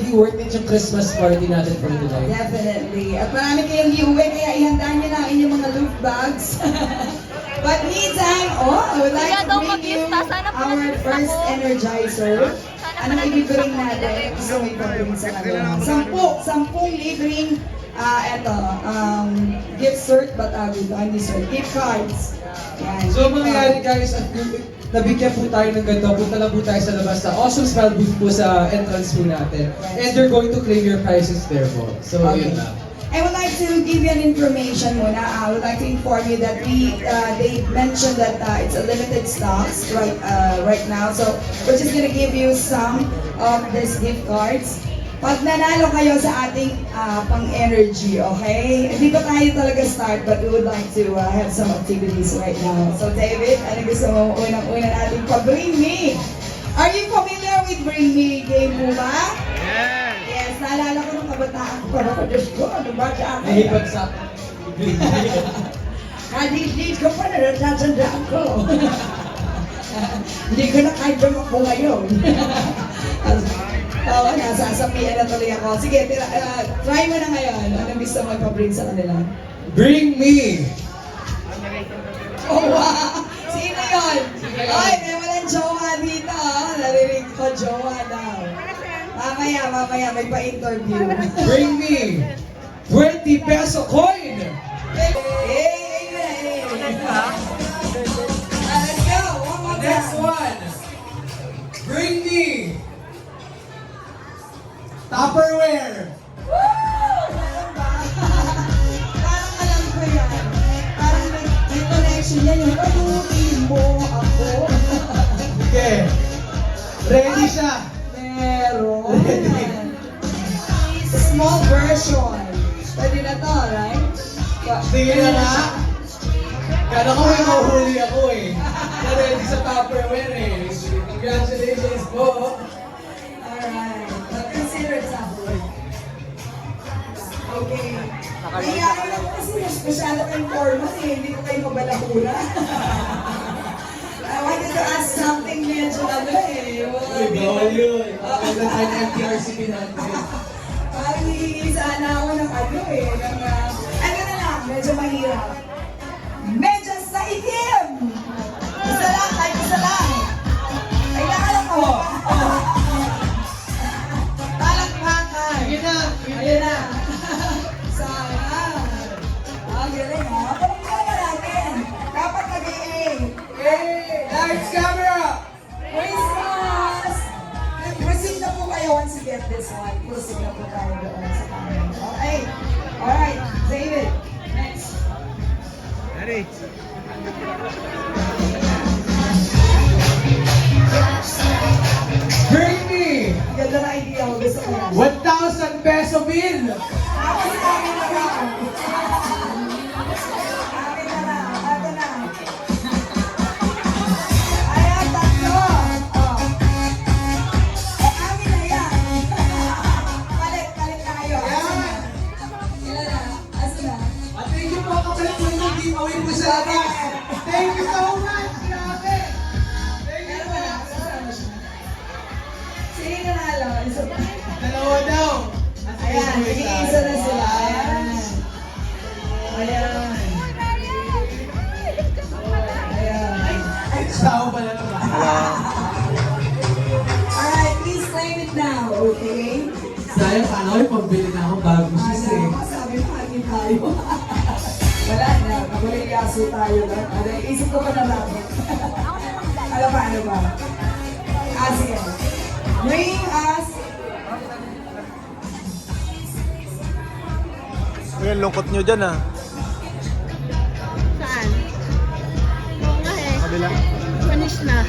definitely worth it yung Christmas party natin for tonight. Definitely. At marami kayong iuwi, kaya ihanda nyo na ang inyong mga loot bags. But meantime, I would like to bring you our first energizer. Anong ibibring natin? Gusto mo ipabring sa kanila? 10 libreng, gift cert, but hindi cert, gift cards. Yan, So gift mangyayari card. guys, at nabigyan po tayo ng ganito, punta lang po tayo sa labas sa Awesome Smile booth po sa entrance po natin. And you're going to claim your prizes there po. So Okay. yun lang. I would like to give you an information muna. I would like to inform you that they mentioned that it's a limited stocks right now. So we're just gonna give you some of these gift cards. Pag nanalo kayo sa ating pang-energy, okay? Hindi pa tayo talaga start, but we would like to have some activities right now. So David, ano gusto mo unang-una natin pa-Bring Me? Are you familiar with Bring Me game mo ba? Yes, naalala ko nung kabataan ko, parang ko, Diyos ko, ano ba siya? Nahipag sa... Kadidid ko pa na natatandaan ko. Hindi ko na kahit dumakbo ngayon. Oo, nasasapian na tuloy ako. Sige, try mo na ngayon. Anong gusto mo ipabring sa kanila? Bring me! Oh, wow! Sino yun? Ay, may walang jowa dito. Narinig ko, jowa daw. Mamaya, may pa-interview. Bring me! 20 peso coin! Let's go! One more Next time. one! Bring me! Tupperware! Parang alam ko yan. Parang may connection yan yung palutin mo ako. Okay. Ready siya. Meron. Small version. Pwede na to, right? Tingin na nga. Kala ko may mahuli ako eh. Na-ready sa Tupperware eh. Congratulations po. Alright. But consider it Tupperware. Okay. Kaya alam ko kasi special kayong format eh. Hindi ko kayo mabalahura. I wanted to ask something medyo eh. Uy, bawal yun. Wala tayong MTRCP natin. Parang hihingi sana ako ng ano na lang, medyo mahirap. Medyo sa itim! Isa lang, kahit isa lang. Kailangan lang ako. Palakpakan. Sige na. Ayun na. Sayang. Ang galing ha. Palakpakan natin. Dapat nag-A. Hey! Lights, camera! Christmas! Proceed na po kayo once you get this one. Proceed na po tayo doon sa camera. Okay. Alright. David. Next. Ready? Bring me! Ganda na idea ko. Gusto ko yan. 1,000 peso bill! Amin na lang. Amin na lang. Ato na. Ayan, tatlo. Oh. Amin na yan. Palit tayo. Asa na? Ilan na? Asa na? At thank you po kapalit po yung giveaway po sa labas. Thank you so much! Grabe! Thank you Meron po! na? Kasama siya. Sino yung nanalo? Isa pa. Dalawa daw! Ayan, nag-iisa na sila. Ayan. Ayan. Ayan. Sao pala naman. Alright, please claim it now, okay? Sayang, paano ko pambili na akong bagong sis eh. Sabi mo, hangin tayo. Wala na, naguliyaso tayo na. Isip ko pa na lang. Ano ba? Sige. Bring us. Uy, ang lungkot nyo dyan ah. Saan? Oo nga eh. Kabila. Finish na.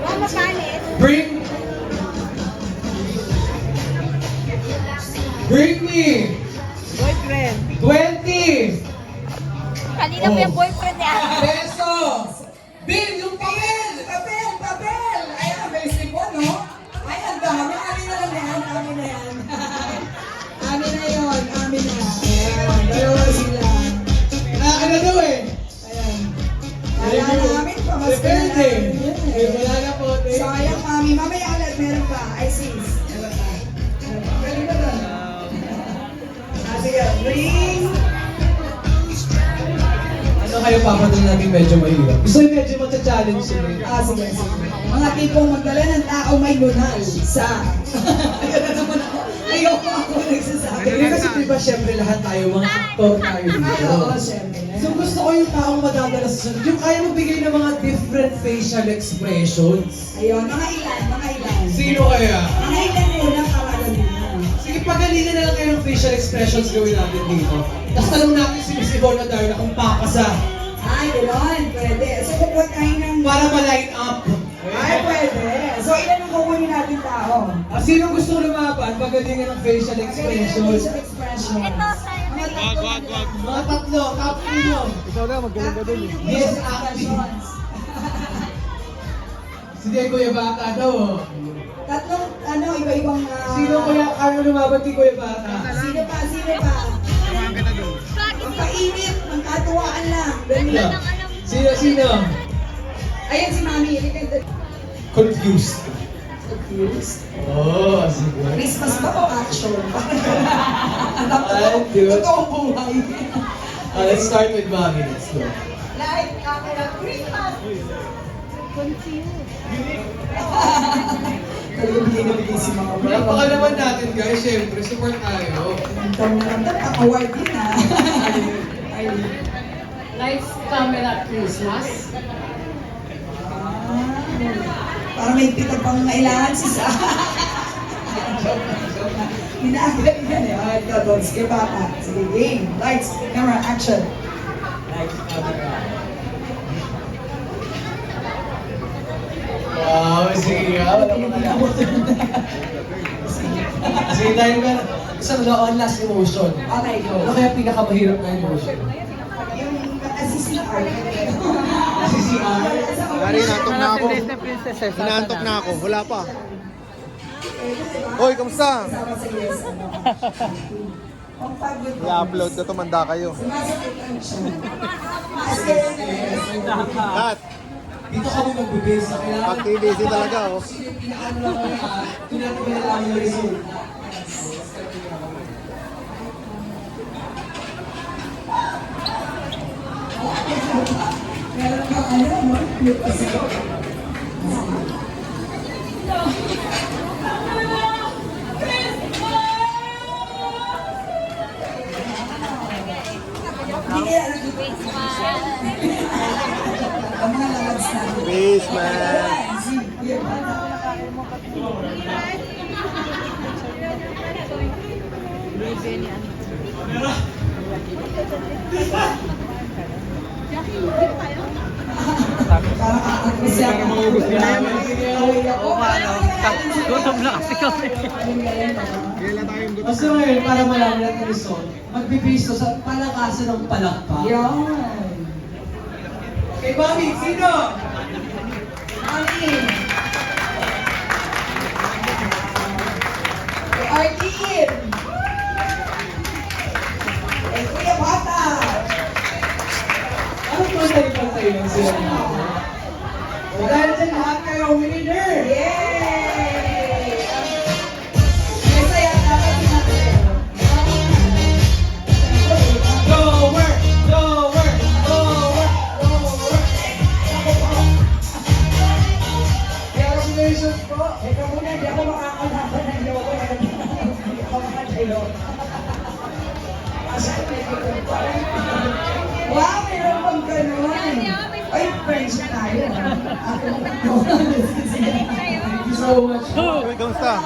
Huwag mapalit. Bring me! Boyfriend. 20 Kanina pa yung boyfriend niya. pesos! Bill, yung papel! Papel! Ayan, may sipon, no? Ay, ang dami. Amin na lang yan. Amin na yan. Amin na yun. Amin na. Ayan, dalawa sila. Ano daw eh? Ayan. Kala namin, pamasko na Depende. namin yun eh. Wala na po. Sayang, mami. Mamaya ulit, meron pa. I see. Ring. Ano kayo papadala natin medyo mahirap? Gusto yung medyo magcha-challenge yun eh. Sige, sige. Mga tipong magdala ng tao may lunal sa... Ganun naman ako. Ayoko ako nagsasabi. Kasi diba syempre lahat tayo, mga aktor tayo dito. Oo, syempre. So gusto ko yung taong madadala sa sunod. Yung kaya magbigay ng mga different facial expressions. Ayun, mga ilan, mga ilan. Sino kaya? Mga ilan muna para din. Sige, pagalingan na lang kayo ng facial expressions gawin natin dito. Tapos tanong natin si Miss Ivona Darna kung papasa. Ay, gano'n, pwede. So, kukuha tayo ng... Para ma-line up. Ay, pwede. So, ilan ang kukunin natin tao? Sino gusto lumaban? Pagalingan ng facial expressions. Facial expression. Ito, tayo na yun. Mga tatlo, top 3 nyo. Ikaw na, magaling ka dun eh. Yes, acting. Si Kuya Bata daw. Oh. Tatlong, iba-ibang... Sino kuya kaya lumaban kay Kuya Bata? Sino pa? Sino pa? Magpainit, magkatuwaan lang. Dali. Sino? Ayan si Mami. Confused. Confused. Oh, sige. Christmas ba o action? Ay, Diyos. Totoong buhay. Let's start with Mommy. Let's go. Live camera, Christmas! Kalibigay na bigay si mga bro. Napaka naman natin guys, syempre, support tayo. Ang taon na lang, award din ah. Lights, camera, Christmas. Parang may pitag pang kailangan si Sa. Minaagad yan eh. Alright, Dogs. Kaya bata. Sige, game. Lights, camera, action. Wow, sige nga. Wala pa Sige tayo ka. Isang on last emotion. Okay, go. Ano kaya pinakamahirap na emotion? Yung CCR. CCR? Dari, inaantok na ako. Inaantok na ako. Wala pa. Hoy, kamusta? Sama sa yes. Ang pagod. I-upload na to, manda kayo. Sumasakit lang siya. Kat, Dito kami magbibase sa kailangan. activity talaga oh. Sino yung pinakaano lang kami tinatingnan lang yung result. Meron kang ano, no? Yung kasi. Hindi kaya ang mga lalabs na. Peace, man. Parang maubos din namin. Gutom na kasi kami. Kailan tayong gusto? Basta ngayon, para malaman natin yung result, magbibase to sa palakasan ng palakpak. Yan. Kay Mami, sino? Mami. Kay Arkin. Kay Kuya Bata. Ano po sa ipan sa'yo ng sila niya? O dahil dyan lahat kayo, winner! Yay! Masaya dapat natin. Go work! Go work! Go work! Go work! Congratulations po! Ikaw muna, hindi ako makakalaban ng loko. Hindi ako makatayo. Wow, meron pang ganun. Ay, friends na tayo. Thank you so much. Hoy, kamusta?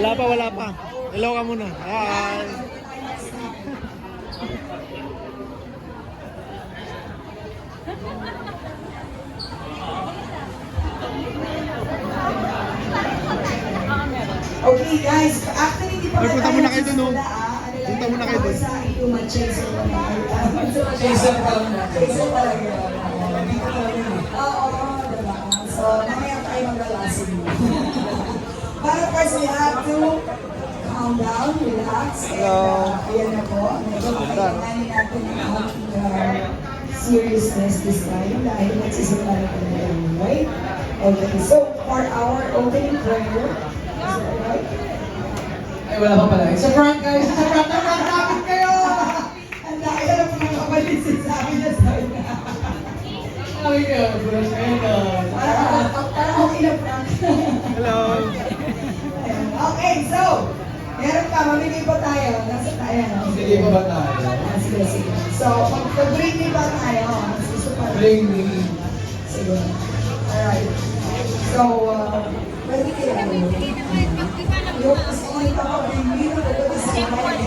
Wala pa. Hello ka muna. Hi. Okay guys, actually hindi pa Ay, punta muna kayo dun, no? nagsisimula, ano lang, Punta muna kayo dun. Sa human chaser na Jason Brown. Chaser talaga. Oo, diba? So, mamaya tayo maglalasin. But of course, we have to calm down, relax. Hello. Ayan na po. Medyo kailanganin natin ang seriousness this time dahil nagsisimula na talaga yung right? Okay, so for our opening prayer, is that right? Ay, wala pa pala. It's a prank, guys! It's a prank! Prank namin kayo! Kami ka, bros. Parang okay na prank. Hello. Ayan. Okay, so, meron pa, mamili pa tayo. Nasa tayo, no? Sige pa ba tayo? Sige, sige. So, mag-bring me pa tayo. Mas gusto pa. Bring me. Sige. Alright. So, pwede kaya ano? Yung mas kumain pa ko, bring me na pwede sa kumain.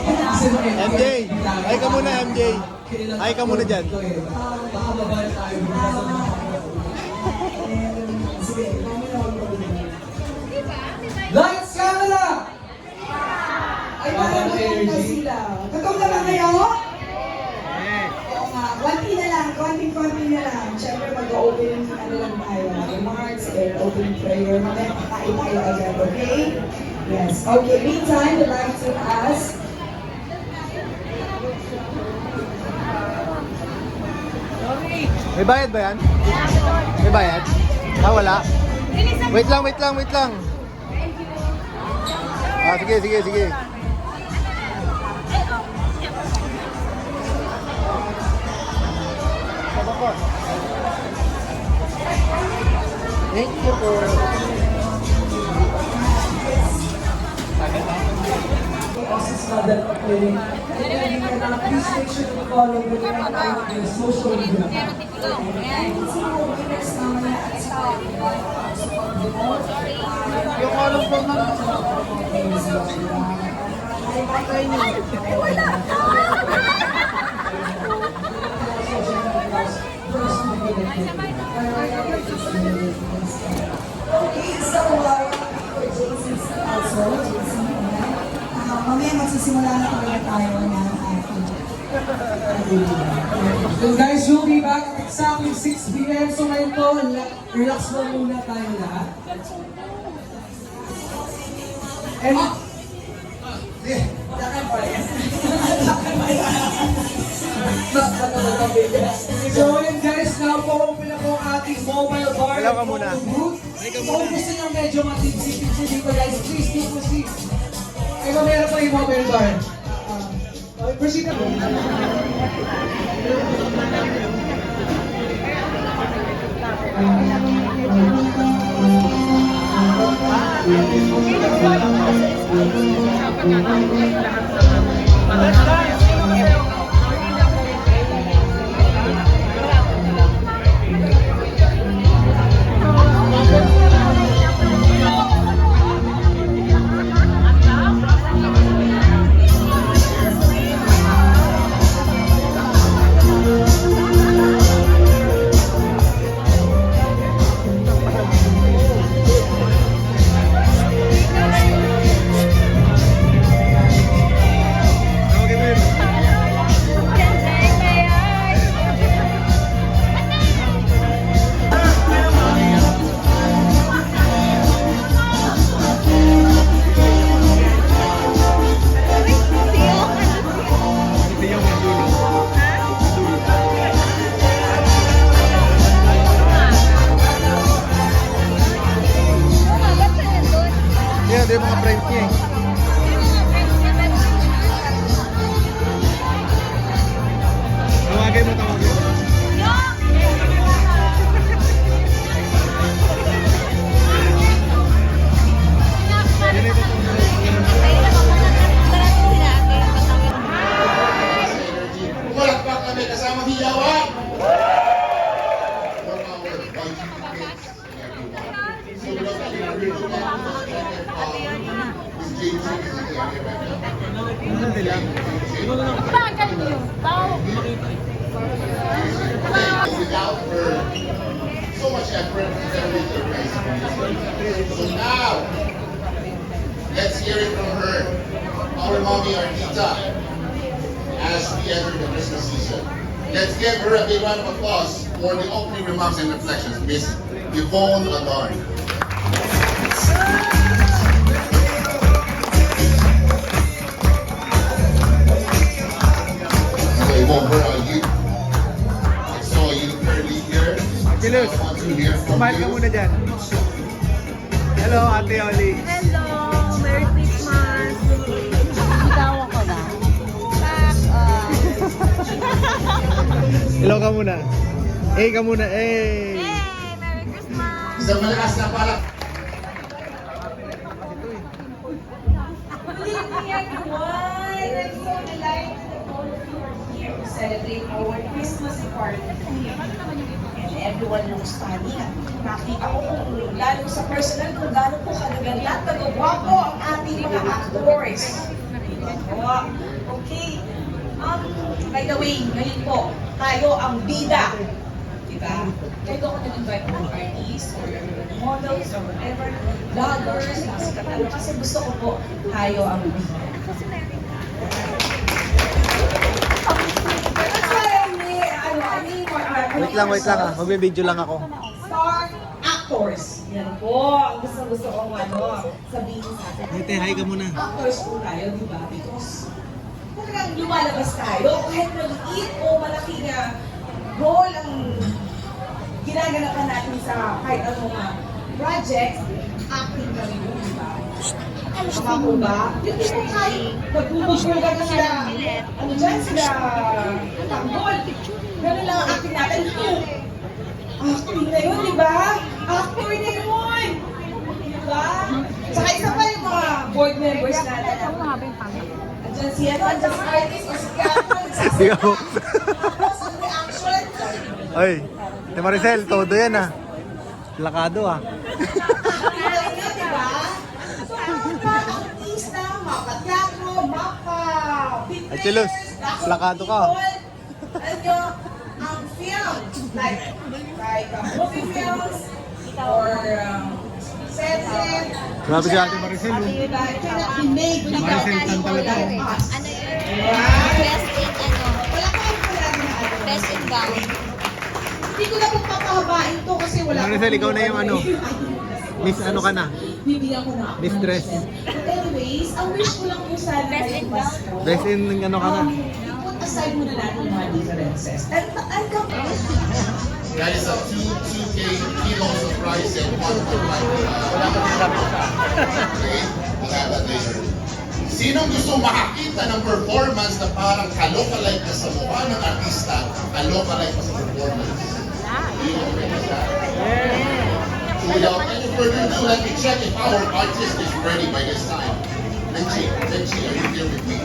MJ. Hi ka muna, MJ. Hi ka muna dyan. Baka mabalik tayo. Sige, kami na mag-bring. Lights, camera! Ay, parang gutom na sila. Gutom na ba kayo? Oo nga. Konti na lang. Konti na lang. Siyempre, mag-open ano lang tayo. Remarks and open prayer. Mamaya kakain tayo agad, okay? Yes. Okay, meantime, we'd like to ask May bayad ba yan? May bayad? Ah, wala. Wait lang. Ah, sige. Thank you po. Process na that clinic. Please make sure to follow the social media. Yung column po na. Okay, so, mamaya magsisimula na talaga tayo ng And guys, we'll be back at exactly 6 p.m. So ngayon po, relax mo muna tayo lahat. And... So yun guys, now po open na po ang ating mobile bar. Hello ka muna. Booth. Kung gusto nyo medyo matipsy-tipsy dito guys, please do proceed. Ay, meron pa yung mobile bar. Okay, proceed na po. Yan, yung mga friends niya eh. Tawagin mo. Pumalakpak kami kasama hiyawan! Without her, so much effort to generate the rice. So now, let's hear it from her, our mommy Artita, as we enter the Christmas season. Let's give her a big round of applause for the opening remarks and reflections, Miss Yvonne Adorn. So Yvonne, where are you? I saw you earlier. Kilus, I want to hear from smile ka you. muna dyan. Hello, Ate Oli. Hello! Merry Christmas! Bitawan ko ba? Back up! Hello ka muna. Eh, ka muna. Eh. Hey! Merry Christmas! Isang malakas na palak. Good evening, everyone. I'm so delighted that all of you are here to celebrate our Christmas party. And everyone looks funny. Nakita ko kung lalo sa personal kung gaano po kagaganda at kagagwapo ang ating mga actors. Okay. By the way, ngayon po, tayo ang bida. Diba? Kaya ko nag-invite ng artists or models or whatever, vloggers, nasikat ano, kasi gusto ko po tayo ang bida. That's why I need more Wait lang ah. Magbe-video lang ako. star actors. Yan po, ang gusto kong sabihin sa atin. Ate, hi ka muna. Actors po tayo, di ba? Because talagang lumalabas tayo, kahit maliit o malaki na role ang ginaganapan natin sa kahit anong project, acting kami yun, di ba? Tama po ba? Yung di po kahit magbubuga na sila, ano dyan, sila tanggol. Ganun lang ang acting natin. Acting na yun, di ba? Actor na yun! Di ba? Saka isa pa yung mga board members natin. Andyan si ano, andyan si artist, o si Kiapo, Ikaw. tapos ang reaction. Ay, ni Maricel, todo yan ah. Lakado ah. Kita nyo, di ba? So, mga artista, mapa-teatro, mapa-fitness, Ay, Chilos, plakado ka. Alam nyo, ang film, like movie films, or sets, Grabe si Ate Maricel. Oh. diba, it cannot be made without Maricel, people talaga. like us. Ano yun? Right? Best in ano? Wala kayong palagi na ano. Best in gown. Hindi ko na po papahabain to kasi wala Maricel, akong ikaw na yung ano. Miss ano ka na? Bibigyan ko na ako. Mistress. But anyways, ang wish ko lang po sana Best in ngayong Pasko, Best in ano ka na? i-put aside muna natin yung mga differences. And come That is a 2 kilos of rice and 1 wala ka sinabi sa. Okay? We'll have that later. Sinong gusto makakita ng performance na parang kalokalike ka sa mukha ng artista, kalokalike ka sa performance? So without any further ado, let me check if our artist is ready by this time. Menchi, are you here with me?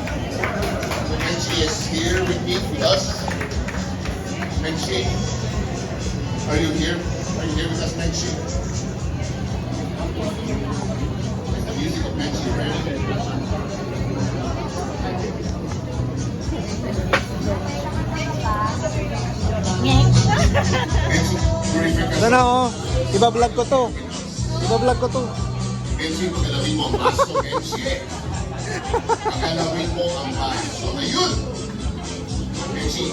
So Menchi is here with me, with us. Menchi, are you here? Are you here with us, Menchi? Is the music of Menchi ready? Menchi, terrific. Ano na oh. Iba-vlog ko to. Iba-vlog ko to. Menchi, pagkalawin mo ang baso, Menchi. Pagkalawin mo ang baso. Ngayon! Menchi.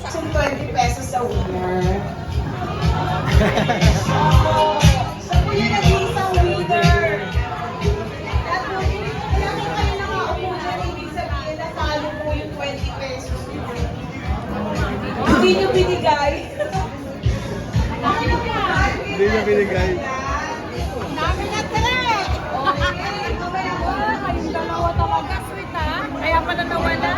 Some 20 pesos a winner. Siya po yung nag-iisang winner. Kaya kung kayo nakaupo dyan, ibig sabihin natalo po yung 20 pesos. Hindi nyo binigay. Hindi niya binigay. Dami na tere! Kayong dalawa talaga, sweet ha? Kaya pala nawala.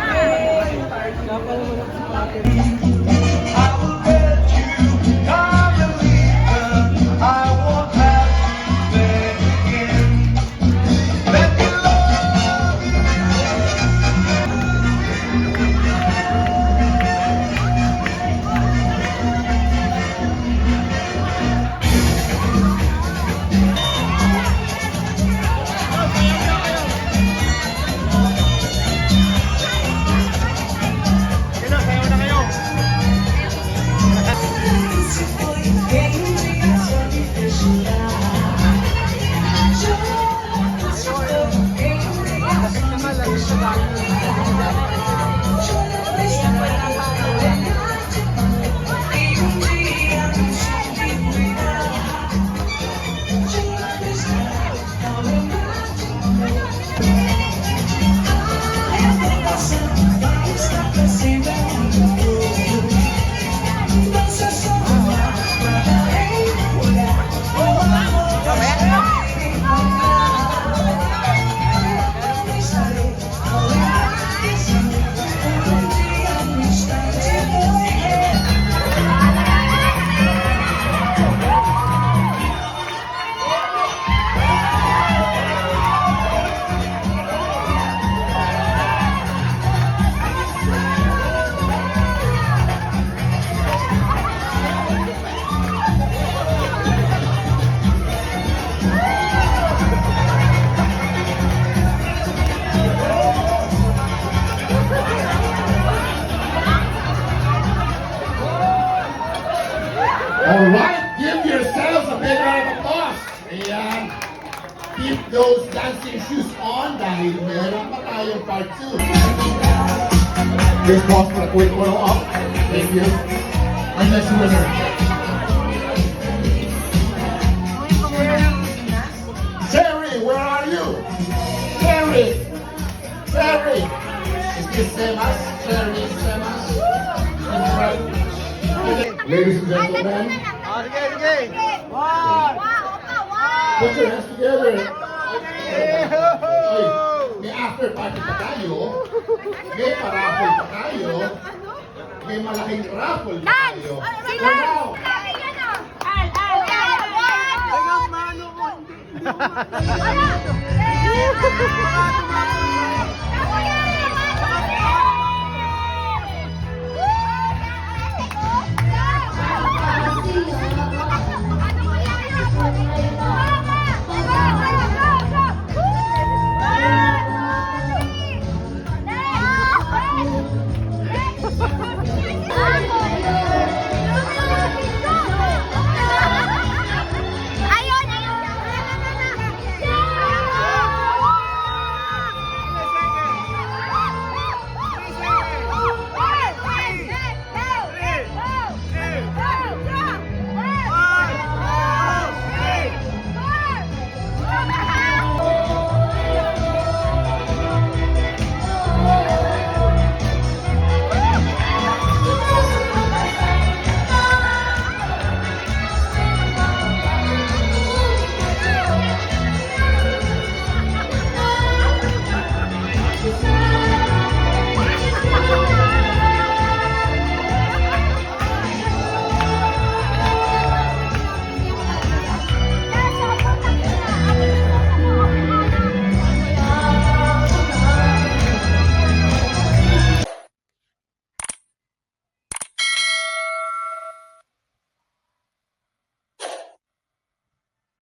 All right, give yourselves a big round of applause. Ayan. Keep those dancing shoes on dahil meron pa tayong part 2. Just pause for a quick photo up. Thank you. Our next winner. Cherry, where are you? Cherry! Cherry! Is this Semas? Cherry, Semas? That's right. Ladies and gentlemen, put your hands together. Ay, may after party pa tayo. May paraffol pa tayo. May malaking raffle pa tayo. For now, Al!